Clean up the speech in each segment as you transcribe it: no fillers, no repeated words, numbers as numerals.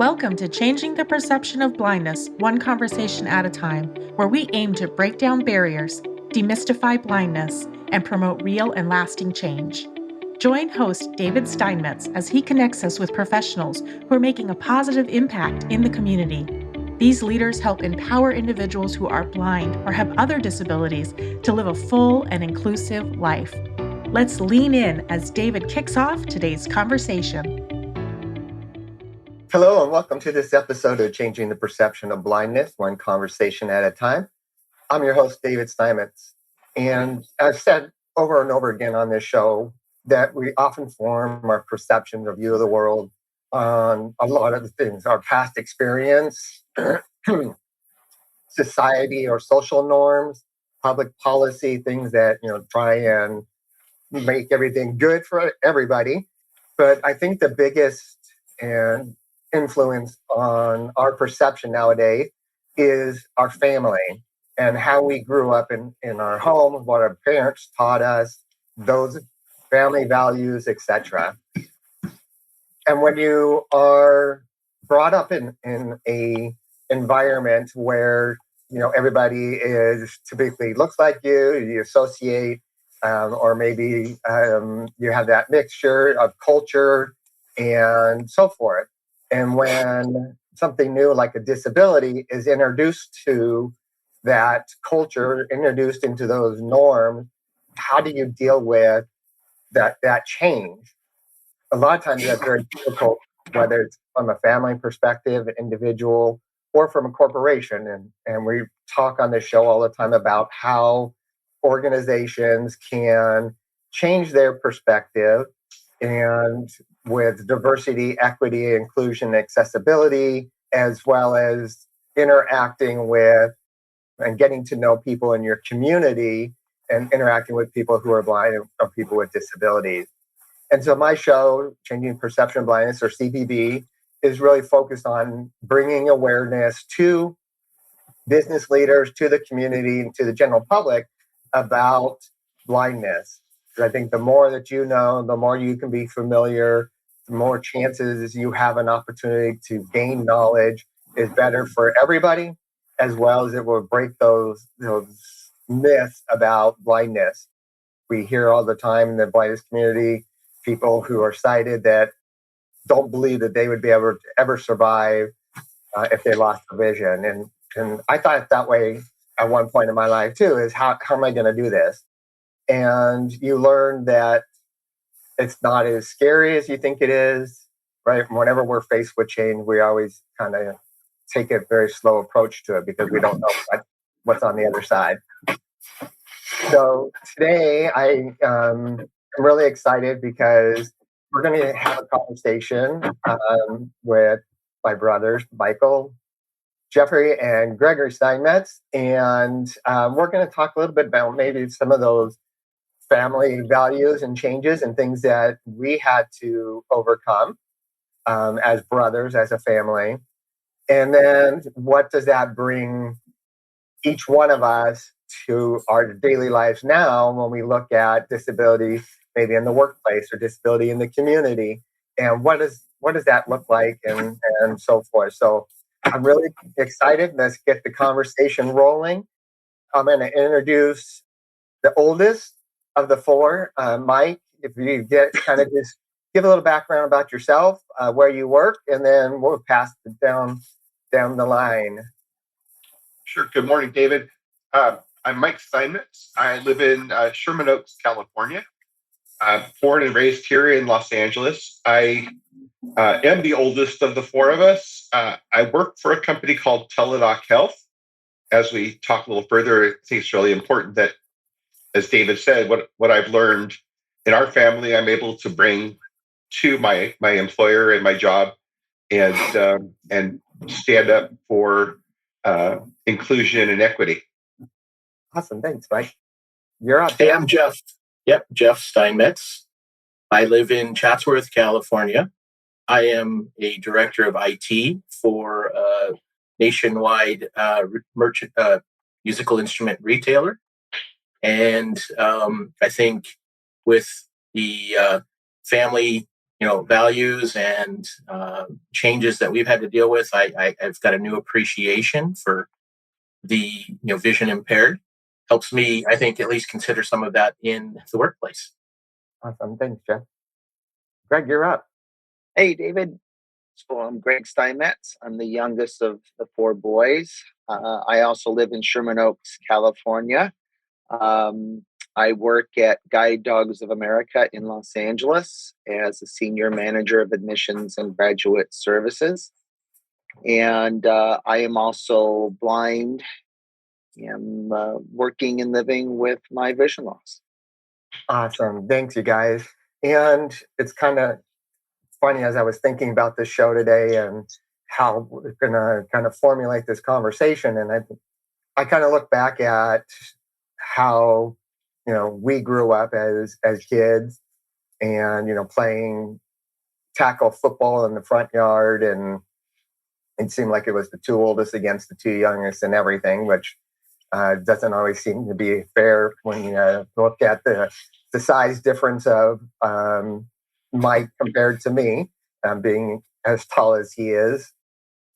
Welcome to Changing the Perception of Blindness, one conversation at a time, where we aim to break down barriers, demystify blindness, and promote real and lasting change. Join host David Steinmetz as he connects us with professionals who are making a positive impact in the community. These leaders help empower individuals who are blind or have other disabilities to live a full and inclusive life. Let's lean in as David kicks off today's conversation. Hello, and welcome to this episode of Changing the Perception of Blindness, one conversation at a time. I'm your host, David Steinmetz. And I've said over and over again on this show that we often form our perceptions or view of the world on a lot of the things, our past experience, society or social norms, public policy, things that, try and make everything good for everybody. But I think the biggest and influence on our perception nowadays is our family and how we grew up in our home, what our parents taught us, those family values, etc. And when you are brought up in a environment where everybody is typically looks like you associate, or maybe you have that mixture of culture and so forth. And when something new like a disability is introduced to that culture, introduced into those norms, how do you deal with that change? A lot of times that's very difficult, whether it's from a family perspective, an individual, or from a corporation. And we talk on this show all the time about how organizations can change their perspective, and with diversity, equity, inclusion, accessibility, as well as interacting with and getting to know people in your community and interacting with people who are blind or people with disabilities. And so my show, Changing Perception of Blindness, or CPB, is really focused on bringing awareness to business leaders, to the community, and to the general public about blindness. I think the more that you know, the more you can be familiar, the more chances you have an opportunity to gain knowledge is better for everybody, as well as it will break those myths about blindness. We hear all the time in the blindness community, people who are sighted that don't believe that they would be able to ever survive if they lost the vision. And I thought that way at one point in my life too, is how am I going to do this? And you learn that it's not as scary as you think it is, right? Whenever we're faced with change, we always kind of take a very slow approach to it because we don't know what's on the other side. So today I'm really excited because we're going to have a conversation with my brothers, Michael, Jeffrey, and Gregory Steinmetz. And we're going to talk a little bit about maybe some of those family values and changes and things that we had to overcome as brothers, as a family. And then what does that bring each one of us to our daily lives now when we look at disability, maybe in the workplace, or disability in the community? And what does that look like, and so forth. So I'm really excited. Let's get the conversation rolling. I'm going to introduce the oldest of the four, Mike. If you just give a little background about yourself, where you work, and then we'll pass it down the line. Sure. Good morning, David. I'm Mike Steinmetz. I live in Sherman Oaks, California. I'm born and raised here in Los Angeles. I am the oldest of the four of us. I work for a company called Teladoc Health. As we talk a little further, I think it's really important that, as David said, what I've learned in our family, I'm able to bring to my employer and my job, and stand up for inclusion and equity. Awesome, thanks, Mike. You're up. Hey, I'm Jeff. Yep, Jeff Steinmetz. I live in Chatsworth, California. I am a director of IT for a nationwide merchant musical instrument retailer. And I think with the family values and changes that we've had to deal with, I've got a new appreciation for the vision impaired. Helps me, I think, at least consider some of that in the workplace. Awesome. Thanks, Jeff. Greg, you're up. Hey, David. So I'm Greg Steinmetz. I'm the youngest of the four boys. I also live in Sherman Oaks, California. I work at Guide Dogs of America in Los Angeles as a senior manager of admissions and graduate services. And I am also blind. I'm working and living with my vision loss. Awesome. Thanks, you guys. And it's kind of funny as I was thinking about this show today and how we're going to kind of formulate this conversation. And I kind of look back at how, we grew up as kids and, playing tackle football in the front yard. And it seemed like it was the two oldest against the two youngest and everything, which doesn't always seem to be fair when you look at the size difference of Mike compared to me, being as tall as he is.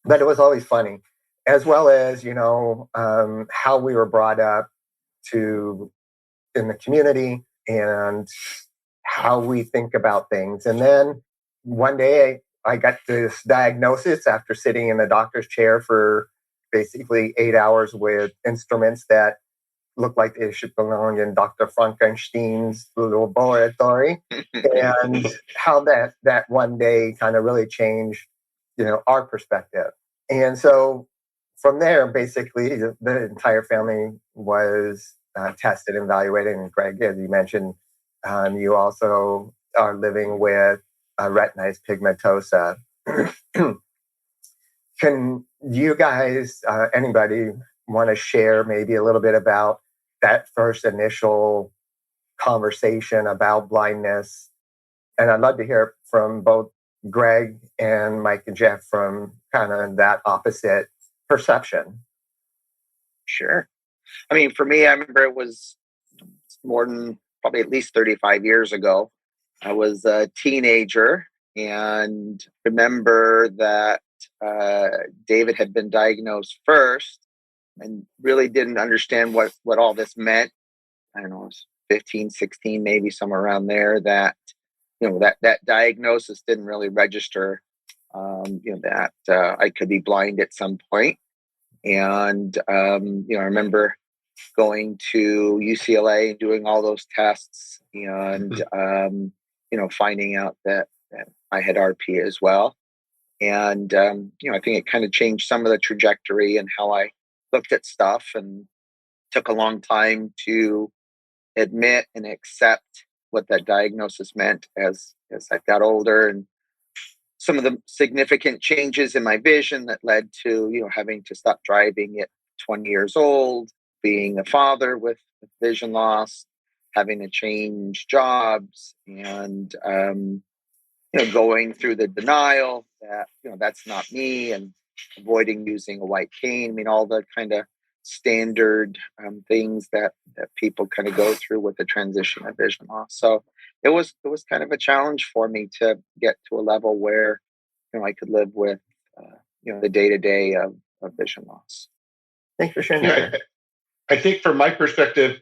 But it was always funny, as well as, how we were brought up in the community and how we think about things. And then one day I got this diagnosis after sitting in the doctor's chair for basically 8 hours with instruments that looked like they should belong in Dr. Frankenstein's laboratory, and how that one day kind of really changed, our perspective. And so from there, basically, the entire family was tested and evaluated. And Greg, as you mentioned, you also are living with retinitis pigmentosa. Can you guys, anybody, want to share maybe a little bit about that first initial conversation about blindness? And I'd love to hear from both Greg and Mike and Jeff from kind of that opposite perception. Sure. I mean, for me, I remember it was more than probably at least 35 years ago. I was a teenager and remember that David had been diagnosed first and really didn't understand what all this meant. I don't know, I was 15, 16, maybe somewhere around there, that, that diagnosis didn't really register, that I could be blind at some point. And, I remember going to UCLA and doing all those tests and, finding out that I had RP as well. And, I think it kind of changed some of the trajectory and how I looked at stuff, and took a long time to admit and accept what that diagnosis meant as I got older, and some of the significant changes in my vision that led to, having to stop driving at 20 years old, being a father with vision loss, having to change jobs, and, going through the denial that, that's not me, and avoiding using a white cane. I mean, all the kind of standard things that people kind of go through with the transition of vision loss. So it was kind of a challenge for me to get to a level where, I could live with, the day-to-day of vision loss. Thanks for sharing that. I think from my perspective,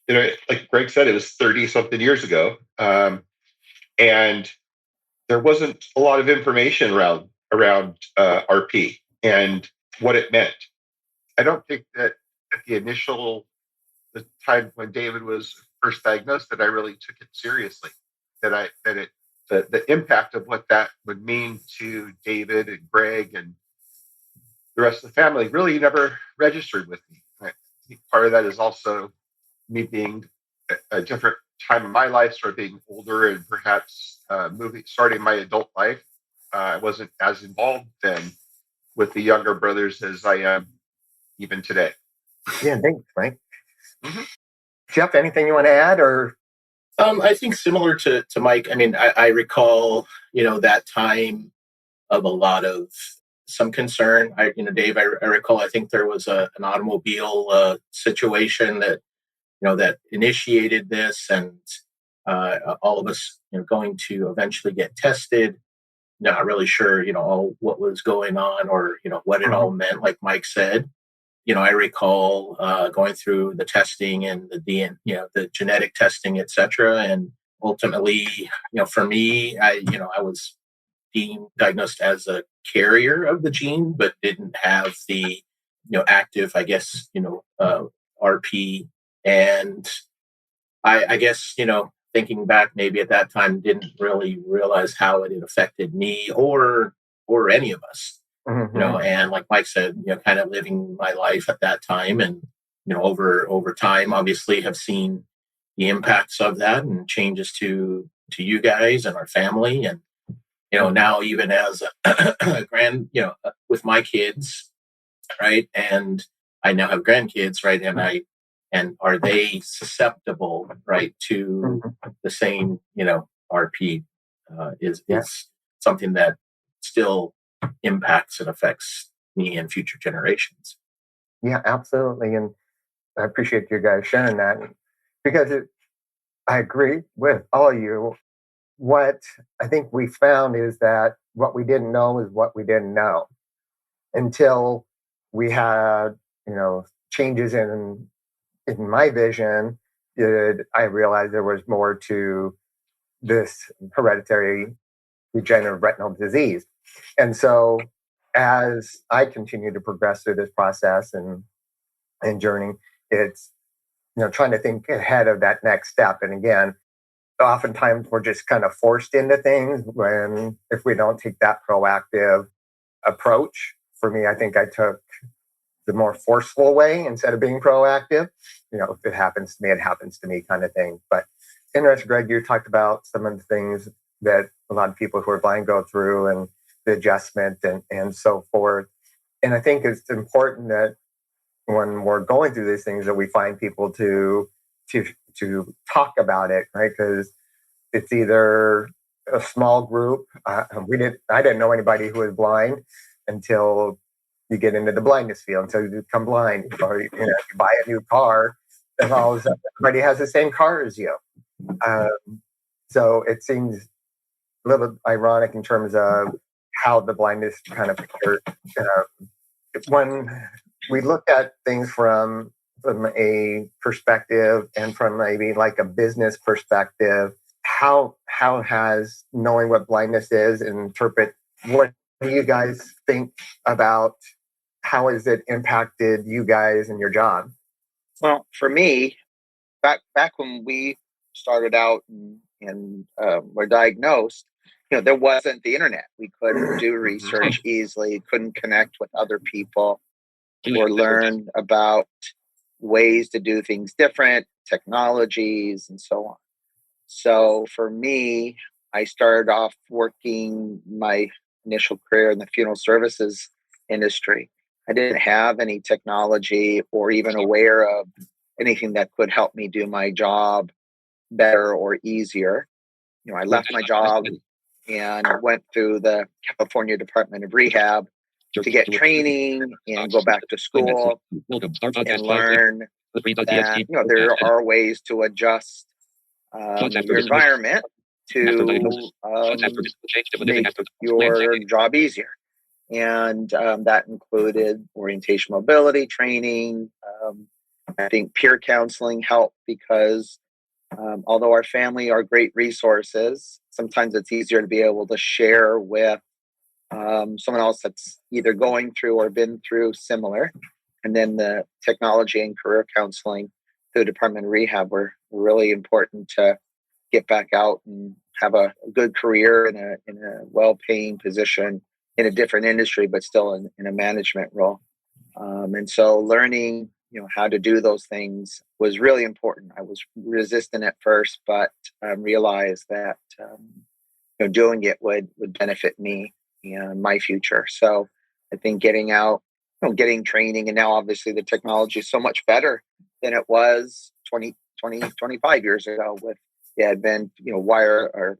like Greg said, it was 30 something years ago. And there wasn't a lot of information around RP and what it meant. I don't think that at the time when David was first diagnosed, that I really took it seriously. The impact of what that would mean to David and Greg and the rest of the family really never registered with me. I think part of that is also me being a different time in my life, sort of being older and perhaps starting my adult life. I wasn't as involved then with the younger brothers as I am even today. Yeah, thanks, Mike. Mm-hmm. Jeff, anything you want to add? Or I think similar to Mike. I mean, I recall, that time of a lot of some concern. Dave, I recall, I think there was an automobile situation that, that initiated this, and all of us, going to eventually get tested, not really sure, all what was going on or, what it all meant, like Mike said. I recall going through the testing and the DNA, the genetic testing, et cetera. And ultimately, for me, I was diagnosed as a carrier of the gene, but didn't have the, active, I guess, RP. And I guess, thinking back, maybe at that time, didn't really realize how it had affected me or any of us. And like Mike said, kind of living my life at that time, and over time, obviously, have seen the impacts of that and changes to you guys and our family, and now even as a with my kids, right, and I now have grandkids, right, and are they susceptible, right, to the same, RP? Is something that still impacts and affects me and future generations. Yeah, absolutely. And I appreciate you guys sharing that, because I agree with all of you. What I think we found is that what we didn't know is what we didn't know until we had, changes in my vision. Did I realize there was more to this hereditary degenerative retinal disease? And so as I continue to progress through this process and journey, it's trying to think ahead of that next step. And again, oftentimes we're just kind of forced into things when if we don't take that proactive approach. For me, I think I took the more forceful way instead of being proactive. If it happens to me, it happens to me kind of thing. But interesting, Greg, you talked about some of the things that a lot of people who are blind go through and the adjustment and so forth. And I think it's important that when we're going through these things that we find people to talk about it, right? Because it's either a small group. I didn't know anybody who was blind until you get into the blindness field, until you become blind, or you buy a new car, and all of a sudden everybody has the same car as you. So it seems a little ironic in terms of how the blindness kind of appeared. When we look at things from a perspective and from maybe like a business perspective, how has knowing what blindness is and interpret, what do you guys think about how has it impacted you guys and your job? Well, for me, back when we started out and were diagnosed, there wasn't the internet. We couldn't do research easily, couldn't connect with other people or learn about ways to do things different, technologies, and so on. So for me, I started off working my initial career in the funeral services industry. I didn't have any technology or even aware of anything that could help me do my job better or easier. I left my job and went through the California Department of Rehab to get training and go back to school and learn that there are ways to adjust your environment to make your job easier. And that included orientation mobility training. I think peer counseling helped because although our family are great resources, sometimes it's easier to be able to share with someone else that's either going through or been through similar. And then the technology and career counseling through the Department of Rehab were really important to get back out and have a good career in a well-paying position in a different industry, but still in a management role. And so learning, how to do those things was really important. I was resistant at first, but realized that doing it would benefit me and my future. So I think getting out, getting training, and now obviously the technology is so much better than it was 25 years ago with advent, wire or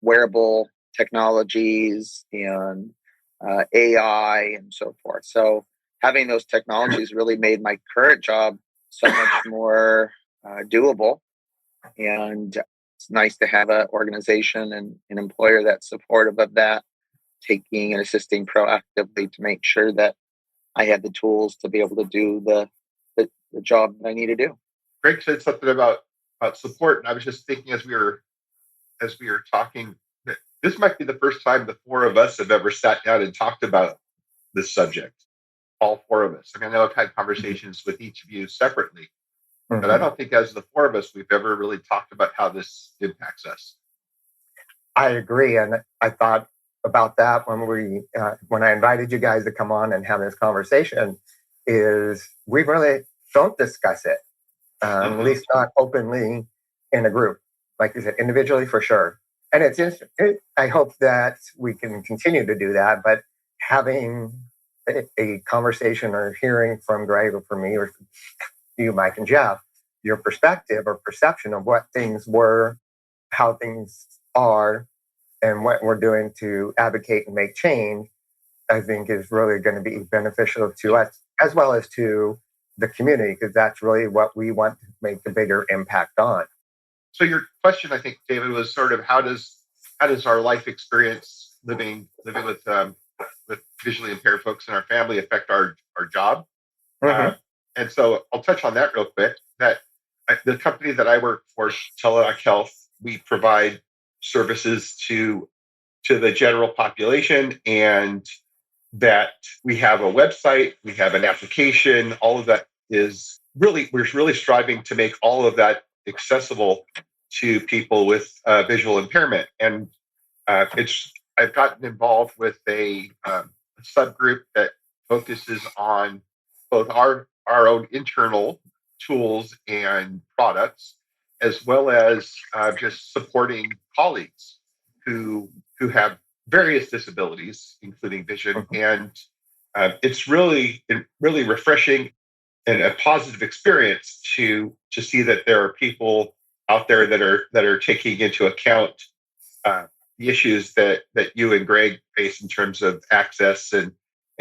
wearable technologies and AI and so forth. So having those technologies really made my current job so much more doable. And it's nice to have an organization and an employer that's supportive of that, taking and assisting proactively to make sure that I have the tools to be able to do the job that I need to do. Greg said something about support, and I was just thinking as we were talking that this might be the first time the four of us have ever sat down and talked about this subject. All four of us. I mean, I know I've had conversations with each of you separately, but I don't think as the four of us we've ever really talked about how this impacts us. I agree, and I thought about that when I invited you guys to come on and have this conversation. Is we really don't discuss it, at least not openly in a group, like you said, individually for sure. And it's I hope that we can continue to do that, but having a conversation or hearing from Greg or from me or you, Mike and Jeff, your perspective or perception of what things were, how things are, and what we're doing to advocate and make change, I think is really going to be beneficial to us as well as to the community, because that's really what we want to make a bigger impact on. So your question, I think, David, was sort of how does our life experience living with visually impaired folks in our family affect our job? And so I'll touch on that real quick. That the company that I work for, Teledoc Health, we provide services to the general population, and that we have a website, we have an application. All of that is we're really striving to make all of that accessible to people with visual impairment. And I've gotten involved with a subgroup that focuses on both our own internal tools and products, as well as just supporting colleagues who have various disabilities, including vision. And it's really refreshing and a positive experience to see that there are people out there that are taking into account the issues that you and Greg face in terms of access and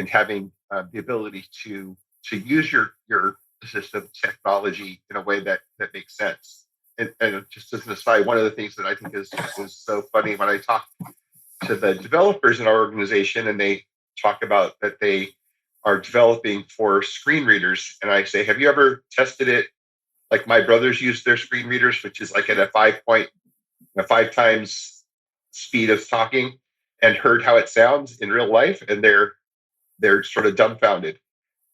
having the ability to use your assistive technology in a way that makes sense. And just as an aside, one of the things that I think is so funny when I talk to the developers in our organization, and they talk about that they are developing for screen readers, and I say, have you ever tested it? Like my brothers use their screen readers, which is like at a 5 times speed of talking, and heard how it sounds in real life, and they're sort of dumbfounded.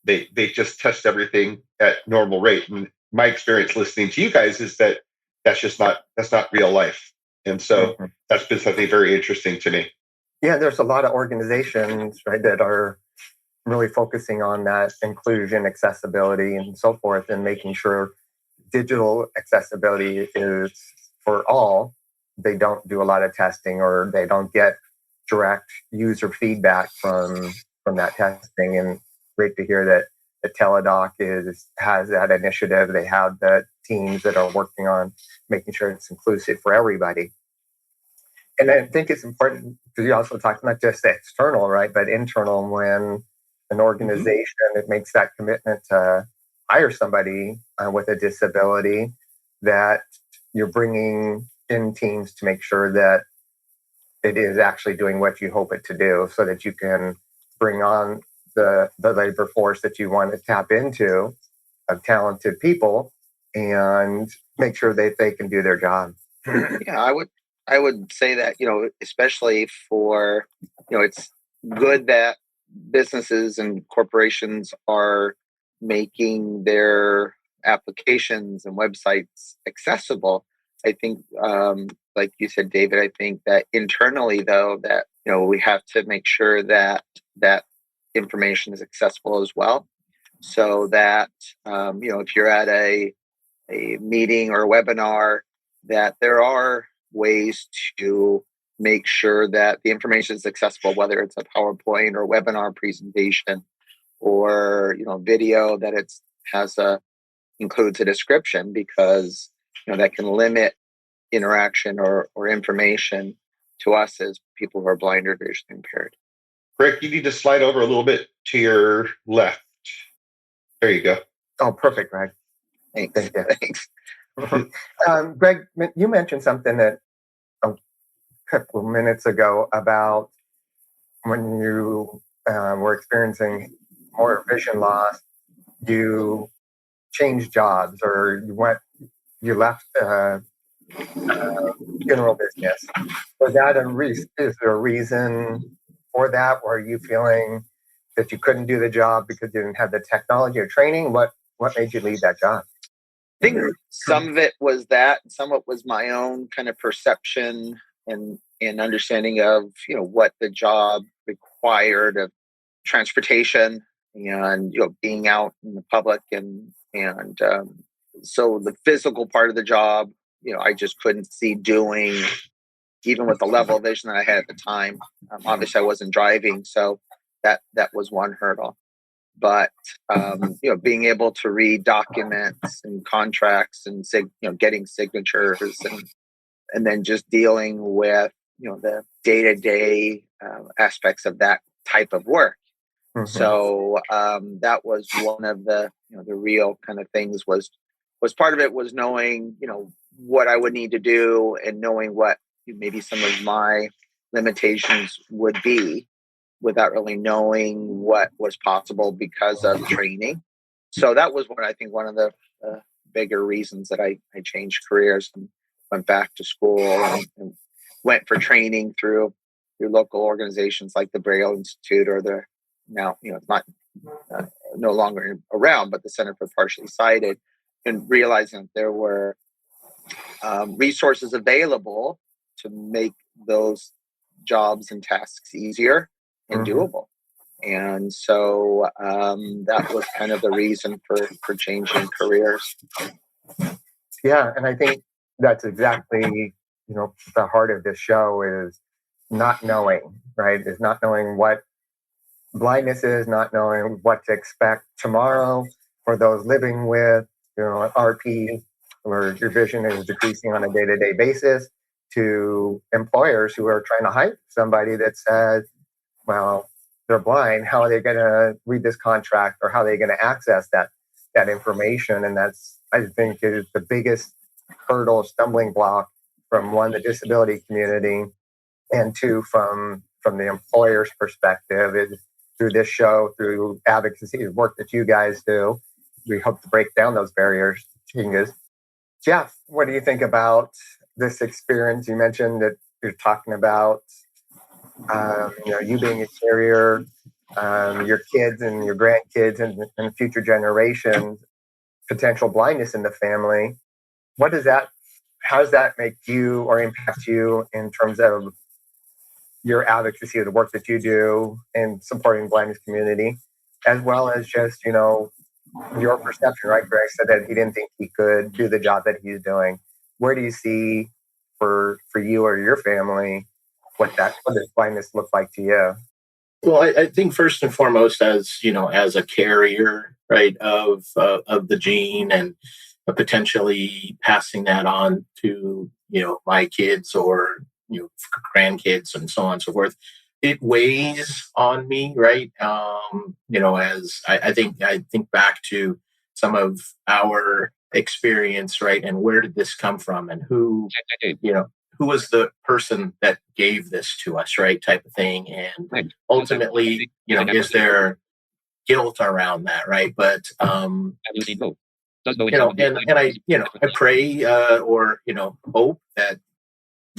They just test everything at normal rate. And my experience listening to you guys is that that's not real life. And so that's been something very interesting to me. Yeah, there's a lot of organizations, right, that are really focusing on that inclusion, accessibility, and so forth, and making sure digital accessibility is for all. They don't do a lot of testing, or they don't get direct user feedback from that testing. And great to hear that the Teledoc has that initiative. They have the teams that are working on making sure it's inclusive for everybody. And I think it's important because you also talk not just external, right, but internal. When an organization it makes that commitment to hire somebody with a disability, that you're bringing in teams to make sure that it is actually doing what you hope it to do, so that you can bring on the labor force that you want to tap into of talented people and make sure that they can do their job. Yeah, I would say that, especially for, it's good that businesses and corporations are making their applications and websites accessible. I think, like you said, David, I think that internally, though, that, we have to make sure that information is accessible as well. So that, if you're at a meeting or a webinar, that there are ways to make sure that the information is accessible, whether it's a PowerPoint or webinar presentation or, video, that includes a description, because, that can limit interaction or information to us as people who are blind or visually impaired. Rick, you need to slide over a little bit to your left. There you go. Oh, perfect, Greg. Thanks. Thank you. Thanks. Greg, you mentioned something that a couple minutes ago about when you were experiencing more vision loss, you changed jobs or you left funeral business. Was that is there a reason for that? Were you feeling that you couldn't do the job because you didn't have the technology or training? What made you leave that job? I think some of it was that, some of it was my own kind of perception and understanding of what the job required of transportation and being out in the public and so the physical part of the job, I just couldn't see doing, even with the level of vision that I had at the time. Obviously, I wasn't driving, so that was one hurdle. But being able to read documents and contracts and getting signatures and then just dealing with the day-to-day aspects of that type of work. Mm-hmm. So that was one of the the real kind of things was part of it was knowing what I would need to do and knowing what maybe some of my limitations would be without really knowing what was possible because of training. So that was I think one of the bigger reasons that I changed careers and went back to school and went for training through local organizations like the Braille Institute or the now it's not no longer around, but the Center for Partially Sighted, and realizing that there were resources available to make those jobs and tasks easier and doable. And so that was kind of the reason for changing careers. Yeah, and I think that's exactly the heart of this show is not knowing, right? Is not knowing what blindness is, not knowing what to expect tomorrow for those living with an RP where your vision is decreasing on a day-to-day basis, to employers who are trying to hire somebody that says, well, they're blind, how are they going to read this contract or how are they going to access that information? And that's, I think, is the biggest hurdle, stumbling block from one, the disability community, and two, from the employer's perspective. Is through this show, through advocacy work that you guys do, we hope to break down those barriers. Jeff, what do you think about this experience? You mentioned that you're talking about you being a carrier, your kids and your grandkids and future generations, potential blindness in the family. How does that make you or impact you in terms of your advocacy of the work that you do in supporting the blindness community, as well as just, your perception, right? Greg said that he didn't think he could do the job that he's doing. Where do you see for you or your family what does blindness look like to you? Well, I think first and foremost, as as a carrier, right, of the gene and potentially passing that on to my kids or grandkids and so on and so forth, it weighs on me, right? As I think back to some of our experience, right, and where did this come from, and who was the person that gave this to us, right, type of thing, and ultimately, is there guilt around that, right? But and I pray or hope that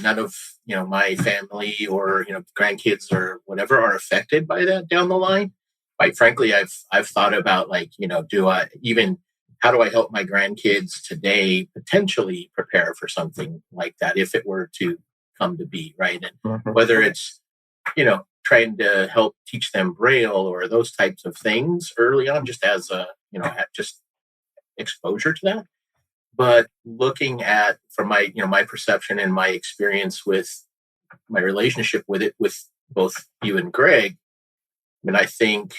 none of my family or grandkids or whatever are affected by that down the line. Quite frankly, I've thought about how do I help my grandkids today potentially prepare for something like that if it were to come to be, right? And whether it's trying to help teach them Braille or those types of things early on, just as just exposure to that. But looking at from my my perception and my experience with my relationship with it with both you and Greg, I think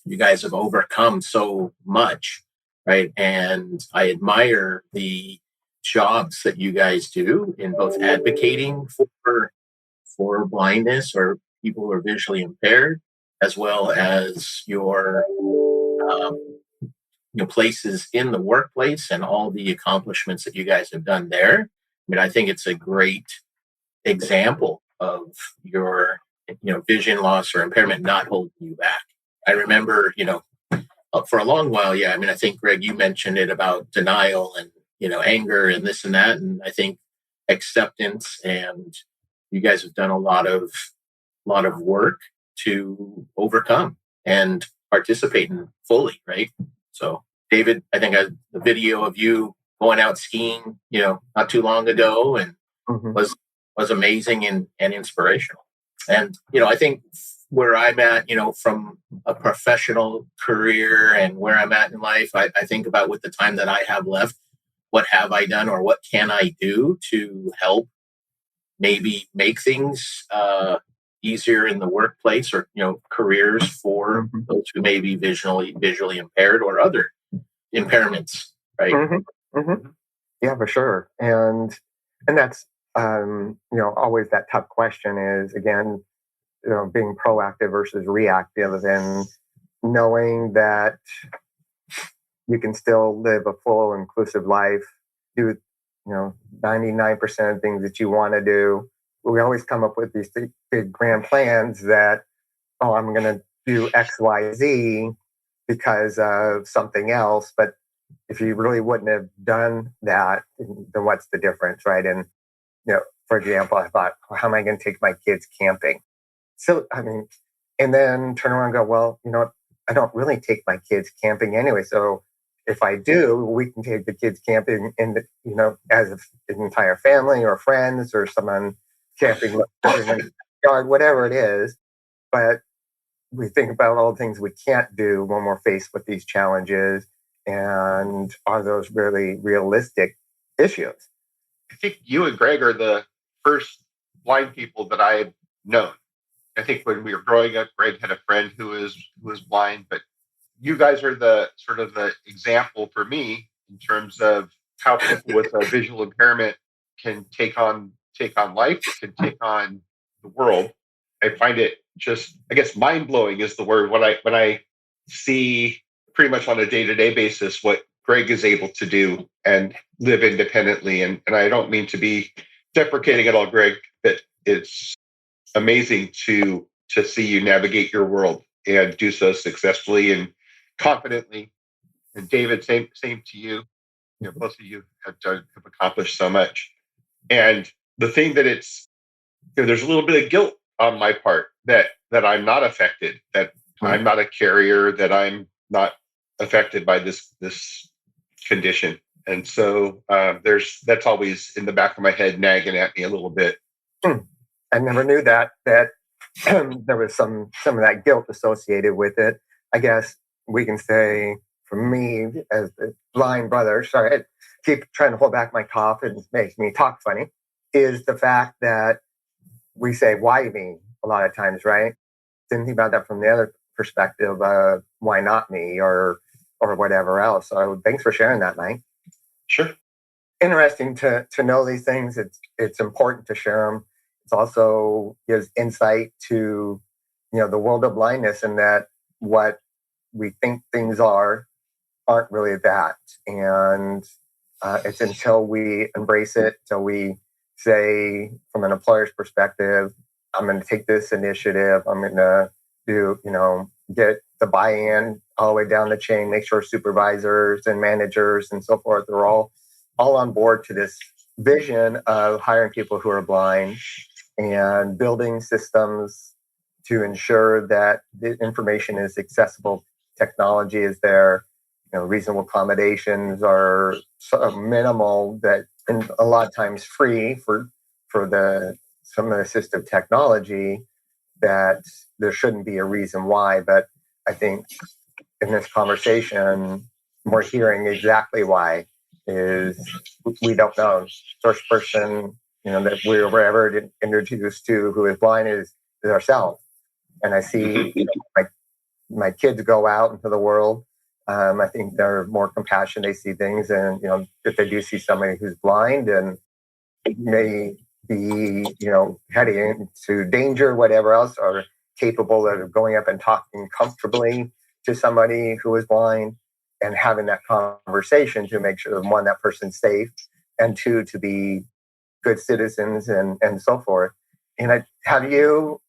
you guys have overcome so much, right? And I admire the jobs that you guys do in both advocating for blindness or people who are visually impaired, as well as your places in the workplace and all the accomplishments that you guys have done there. I mean, I think it's a great example of your vision loss or impairment not holding you back. I remember, for a long while, yeah. I mean, I think Greg, you mentioned it about denial and anger and this and that, and I think acceptance. And you guys have done a lot of work to overcome and participate in fully, right? So, David, I think the video of you going out skiing, not too long ago, and was amazing and inspirational. And I think where I'm at, from a professional career and where I'm at in life, I think about with the time that I have left, what have I done or what can I do to help maybe make things easier in the workplace or careers for those who may be visually impaired or other impairments, right? Yeah, for sure. And that's always that tough question is, again, being proactive versus reactive, and knowing that you can still live a full, inclusive life, do 99% of things that you want to do. We always come up with these big grand plans that, I'm going to do X, Y, Z because of something else. But if you really wouldn't have done that, then what's the difference, right? And, for example, I thought, how am I going to take my kids camping? So, and then turn around and go, well, I don't really take my kids camping anyway. So if I do, we can take the kids camping in as an entire family or friends or someone camping in the yard, whatever it is. But we think about all the things we can't do when we're faced with these challenges, and are those really realistic issues? I think you and Greg are the first blind people that I've known. I think when we were growing up, Greg had a friend who was blind, but you guys are the sort of the example for me in terms of how people with a visual impairment can take on life, can take on the world. I find it just, I guess, mind blowing is the word when I see pretty much on a day-to-day basis what Greg is able to do and live independently. And I don't mean to be deprecating at all, Greg, but it's amazing to see you navigate your world and do so successfully and confidently. And David, same to you. Both of you have accomplished so much. And the thing that it's, there's a little bit of guilt on my part that I'm not affected, that I'm not a carrier, that I'm not affected by this condition. And so that's always in the back of my head nagging at me a little bit. I never knew that there was some of that guilt associated with it. I guess we can say, for me as the blind brother, sorry, I keep trying to hold back my cough, and it makes me talk funny, is the fact that we say, why me, a lot of times, right? Didn't think about that from the other perspective of why not me or whatever else. So thanks for sharing that, Mike. Sure. Interesting to know these things. It's important to share them. It also gives insight to the world of blindness, and that what we think things aren't really that. And it's until we embrace it, till we say, from an employer's perspective, I'm going to take this initiative. I'm going to do, get the buy-in all the way down the chain, make sure supervisors and managers and so forth are all on board to this vision of hiring people who are blind and building systems to ensure that the information is accessible, technology is there, reasonable accommodations are minimal, that, and a lot of times free for some of the assistive technology, that there shouldn't be a reason why. But I think in this conversation, we're hearing exactly why is we don't know. First person, that we were ever introduced to who is blind is ourselves. And I see my kids go out into the world. I think they're more compassionate. They see things, and if they do see somebody who's blind and may be heading into danger, whatever else, are capable of going up and talking comfortably to somebody who is blind, and having that conversation to make sure, one, that person's safe, and two, to be good citizens and so forth. And have you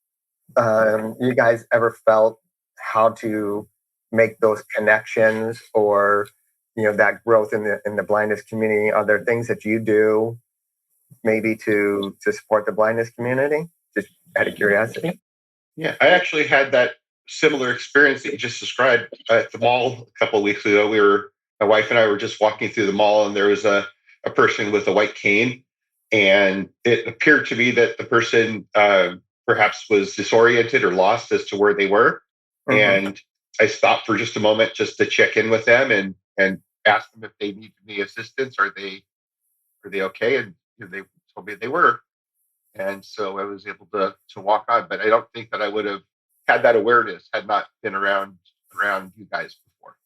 you guys ever felt how to make those connections, or that growth in the blindness community? Are there things that you do maybe to support the blindness community, just out of curiosity? Yeah, I actually had that similar experience that you just described at the mall a couple of weeks ago. My wife and I were just walking through the mall, and there was a person with a white cane, and it appeared to me that the person perhaps was disoriented or lost as to where they were. Mm-hmm. And I stopped for just a moment just to check in with them and ask them if they needed any assistance. Are they okay? And they told me they were. And so I was able to walk on, but I don't think that I would have had that awareness had not been around you guys before.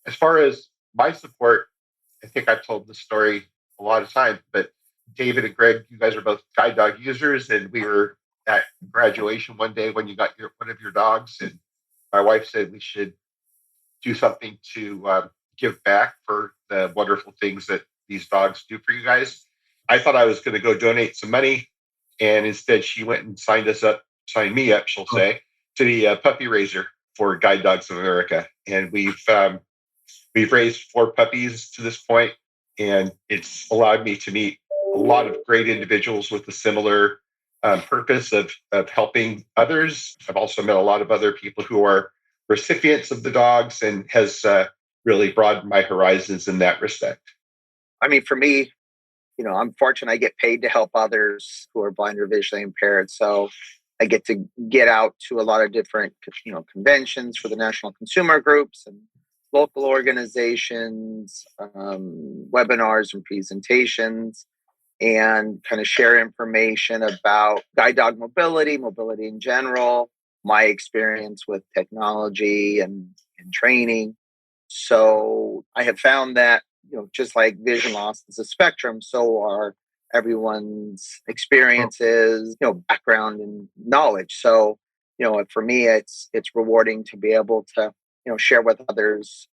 As far as my support, I think I've told this story a lot of times, but David and Greg, you guys are both guide dog users, and we were at graduation one day when you got one of your dogs, and my wife said we should do something to give back for the wonderful things that these dogs do for you guys. I thought I was going to go donate some money, and instead she went and signed me up, she'll say, to the puppy raiser for Guide Dogs of America. And we've raised 4 puppies to this point, and it's allowed me to meet a lot of great individuals with a similar purpose of helping others. I've also met a lot of other people who are recipients of the dogs, and has really broadened my horizons in that respect. I mean, for me, I'm fortunate I get paid to help others who are blind or visually impaired. So I get to get out to a lot of different, conventions for the national consumer groups and local organizations, webinars and presentations, and kind of share information about guide dog mobility in general, my experience with technology and training. So I have found that, just like vision loss is a spectrum, so are everyone's experiences, background and knowledge. So, for me, it's rewarding to be able to, share with others,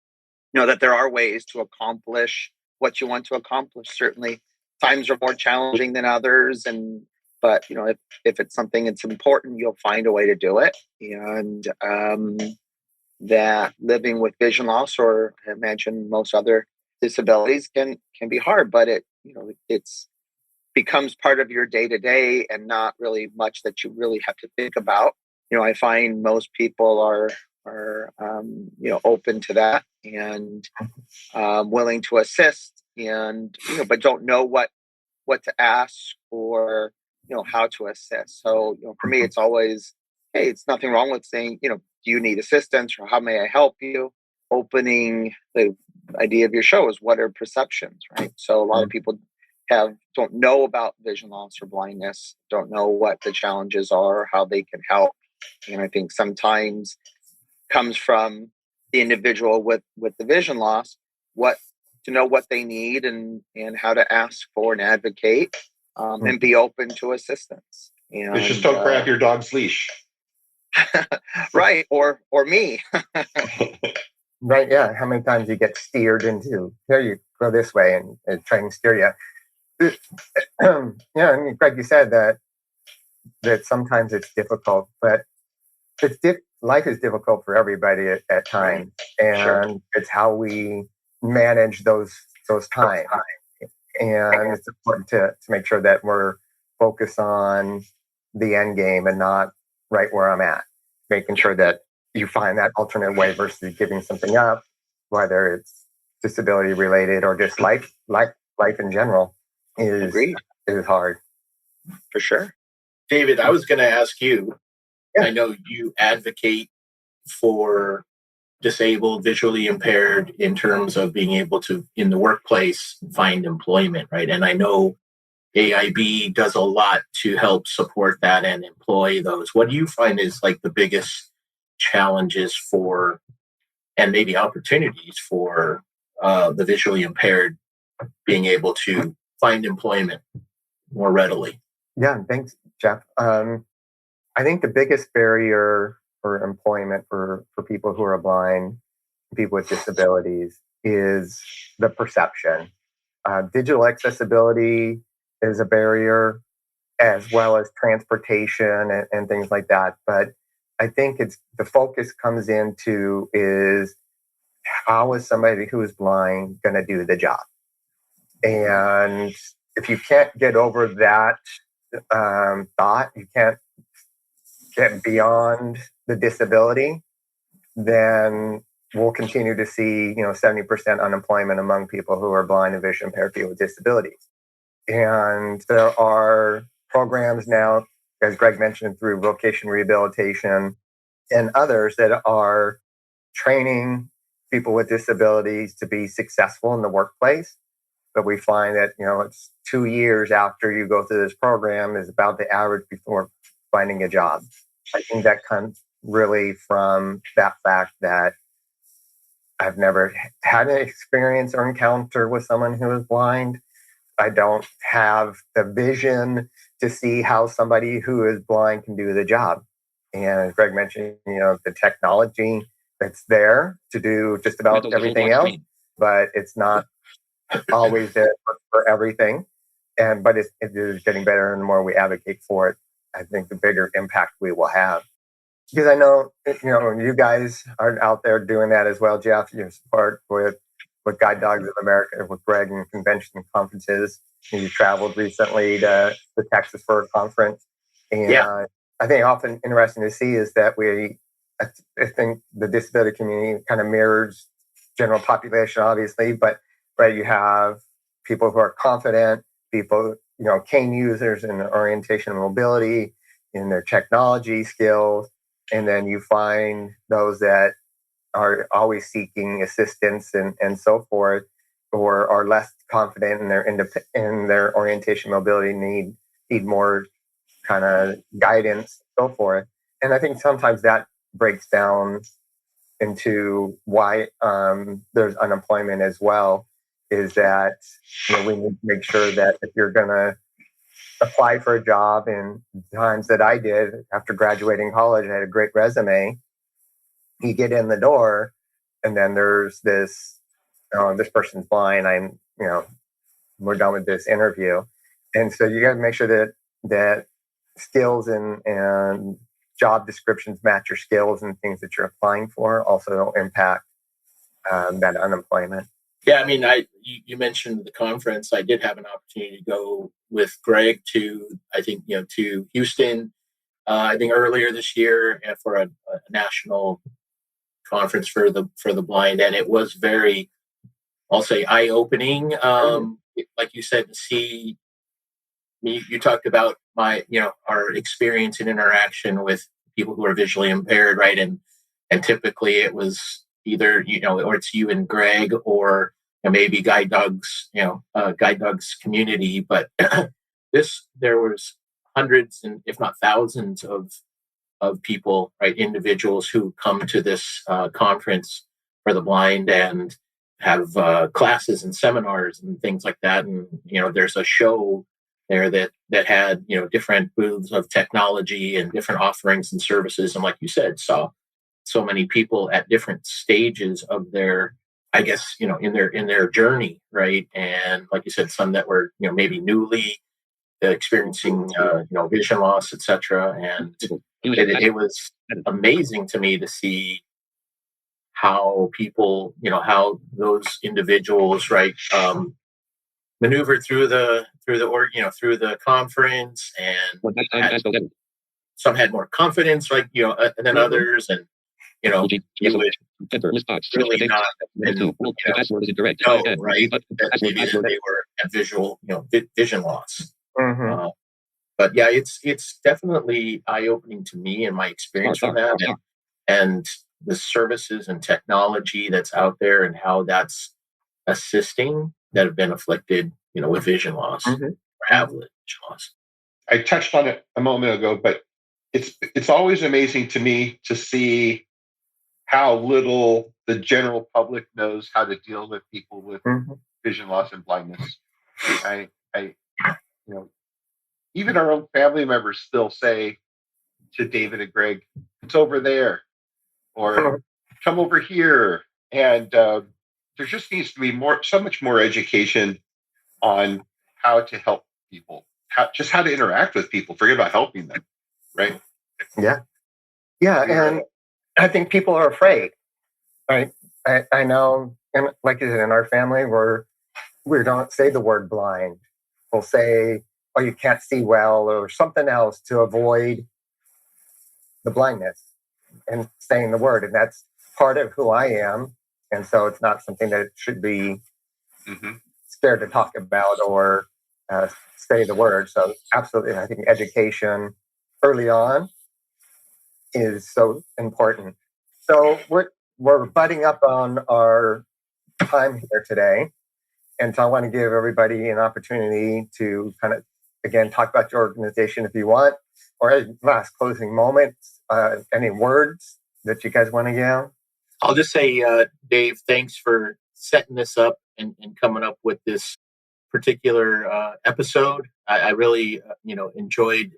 that there are ways to accomplish what you want to accomplish. Certainly times are more challenging than others, but if it's something that's important, you'll find a way to do it. And that living with vision loss, or I imagine most other disabilities, can be hard, but it's becomes part of your day to day, and not really much that you really have to think about. I find most people are open to that, and willing to assist, and but don't know what to ask, or how to assist. So for me, it's always, hey, it's nothing wrong with saying, do you need assistance, or how may I help you? Opening the idea of your show is, what are perceptions, right? So a lot of people don't know about vision loss or blindness, don't know what the challenges are, how they can help. And I think sometimes comes from the individual with the vision loss, to know what they need, and how to ask for and advocate, and be open to assistance. And just don't grab your dog's leash. Right, or me. Right, yeah. How many times you get steered into, here, you go this way, and try and steer you. Yeah, I mean, Greg, you said that sometimes it's difficult, but life is difficult for everybody at times, and sure, it's how we manage those times. And it's important to make sure that we're focused on the end game and not right where I'm at. Making sure that you find that alternate way versus giving something up, whether it's disability related or just life in general, is hard. For sure. David, I was going to ask you, I know you advocate for disabled, visually impaired in terms of being able to, in the workplace, find employment, right? And I know AIB does a lot to help support that and employ those. What do you find is like the biggest challenges for, and maybe opportunities for, the visually impaired being able to find employment more readily? Yeah, thanks, Jeff. I think the biggest barrier for employment for people who are blind, people with disabilities, is the perception. Digital accessibility is a barrier, as well as transportation and things like that. But I think it's the focus comes into is how is somebody who is blind going to do the job? And if you can't get over that thought, you can't get beyond the disability, then we'll continue to see 70% unemployment among people who are blind and vision impaired people with disabilities. And there are programs now, as Greg mentioned, through vocation rehabilitation and others that are training people with disabilities to be successful in the workplace. But we find that, it's 2 years after you go through this program is about the average before finding a job. I think that comes really from that fact that I've never had an experience or encounter with someone who is blind. I don't have the vision to see how somebody who is blind can do the job. And as Greg mentioned, the technology that's there to do just about everything else, but it's not always there for everything. But it is getting better, and the more we advocate for it, I think the bigger impact we will have. Because I know, you guys are out there doing that as well, Jeff. You support with Guide Dogs of America, with Greg, and convention and conferences. You traveled recently to Texas for a conference. And I think often interesting to see is that I think the disability community kind of mirrors general population, obviously, but you have people who are confident, people, cane users in their orientation and mobility, in their technology skills. And then you find those that are always seeking assistance and so forth, or are less confident in their orientation mobility, need more kind of guidance, and so forth. And I think sometimes that breaks down into why there's unemployment as well, is that we need to make sure that if you're going to apply for a job, in times that I did after graduating college, I had a great resume. You get in the door, and then there's this person's blind. We're done with this interview. And so you got to make sure that skills and job descriptions match your skills and things that you're applying for. Also don't impact that unemployment. Yeah, I mean, you mentioned the conference. I did have an opportunity to go with Greg to, I think, to Houston, I think earlier this year, for a national conference for the blind, and it was very, I'll say, eye-opening. Like you said, to see, you talked about our experience and interaction with people who are visually impaired, right? And typically it was either, or it's you and Greg, or maybe Guide Dogs, Guide Dogs community. But there was hundreds and if not thousands of people, right? Individuals who come to this conference for the blind and have classes and seminars and things like that. And, there's a show there that had, different booths of technology and different offerings and services. And like you said, saw so many people at different stages of their, I guess, in their journey, right? And like you said, some that were, maybe newly experiencing, vision loss, etc. And it was amazing to me to see how people, how those individuals, right, maneuvered through the conference, and some had more confidence, like than others, and you would really not know, right, that maybe they were at vision loss. Mm-hmm. But yeah, it's definitely eye-opening to me and my experience from that, and the services and technology that's out there, and how that's assisting that have been afflicted, with vision loss, or have vision loss. I touched on it a moment ago, but it's always amazing to me to see how little the general public knows how to deal with people with vision loss and blindness. Even our own family members still say to David and Greg, "It's over there," or "Come over here." And there just needs to be so much more education on how to help people, how to interact with people. Forget about helping them, right? Yeah. And I think people are afraid, right? I know, and like you said, in our family, we don't say the word blind. We'll say, "Oh, you can't see well," or something else to avoid the blindness and saying the word, and that's part of who I am. And so it's not something that should be scared to talk about or say the word. So absolutely, I think education early on is so important. So we're butting up on our time here today, and so I want to give everybody an opportunity to kind of again talk about your organization if you want, or as last closing moments. Any words that you guys want to give? I'll just say, Dave, thanks for setting this up and coming up with this particular episode. I really, enjoyed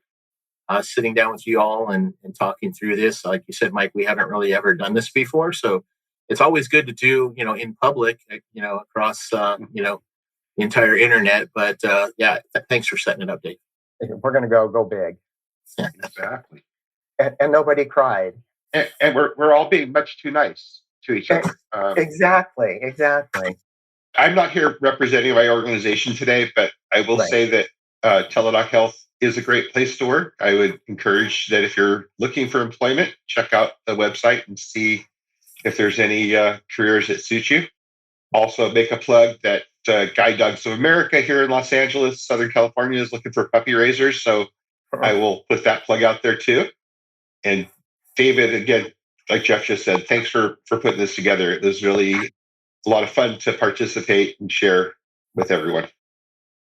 sitting down with you all and talking through this. Like you said, Mike, we haven't really ever done this before, so it's always good to do, in public, across, the entire internet. But thanks for setting it up, Dave. We're going to go big. Exactly. And nobody cried. And we're all being much too nice to each other. Exactly. I'm not here representing my organization today, but I will say that Teladoc Health is a great place to work. I would encourage that if you're looking for employment, check out the website and see if there's any careers that suit you. Also, make a plug that Guide Dogs of America here in Los Angeles, Southern California, is looking for puppy raisers. So I will put that plug out there too. And David, again, like Jeff just said, thanks for putting this together. It was really a lot of fun to participate and share with everyone.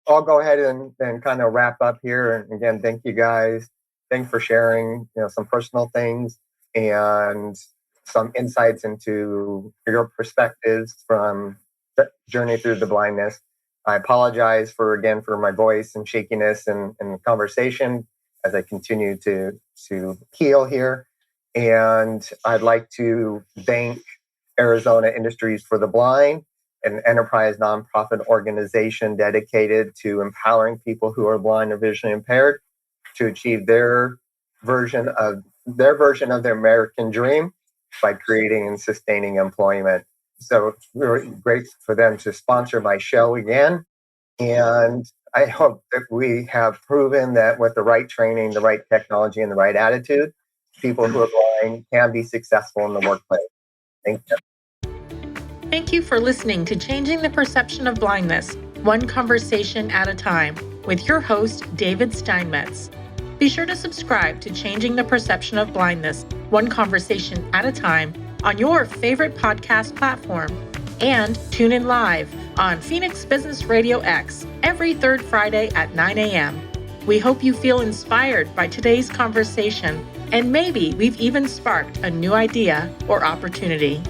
I'll go ahead and kind of wrap up here. And again, thank you guys. Thanks for sharing, some personal things and some insights into your perspectives from the journey through the blindness. I apologize for my voice and shakiness and conversation as I continue to heal here. And I'd like to thank Arizona Industries for the Blind, an enterprise nonprofit organization dedicated to empowering people who are blind or visually impaired to achieve their version of the American dream by creating and sustaining employment. So it's really great for them to sponsor my show again. And I hope that we have proven that with the right training, the right technology, and the right attitude, people who are blind can be successful in the workplace. Thank you. Thank you for listening to Changing the Perception of Blindness, one conversation at a time, with your host, David Steinmetz. Be sure to subscribe to Changing the Perception of Blindness, one conversation at a time, on your favorite podcast platform. And tune in live on Phoenix Business Radio X every third Friday at 9 a.m. We hope you feel inspired by today's conversation, and maybe we've even sparked a new idea or opportunity.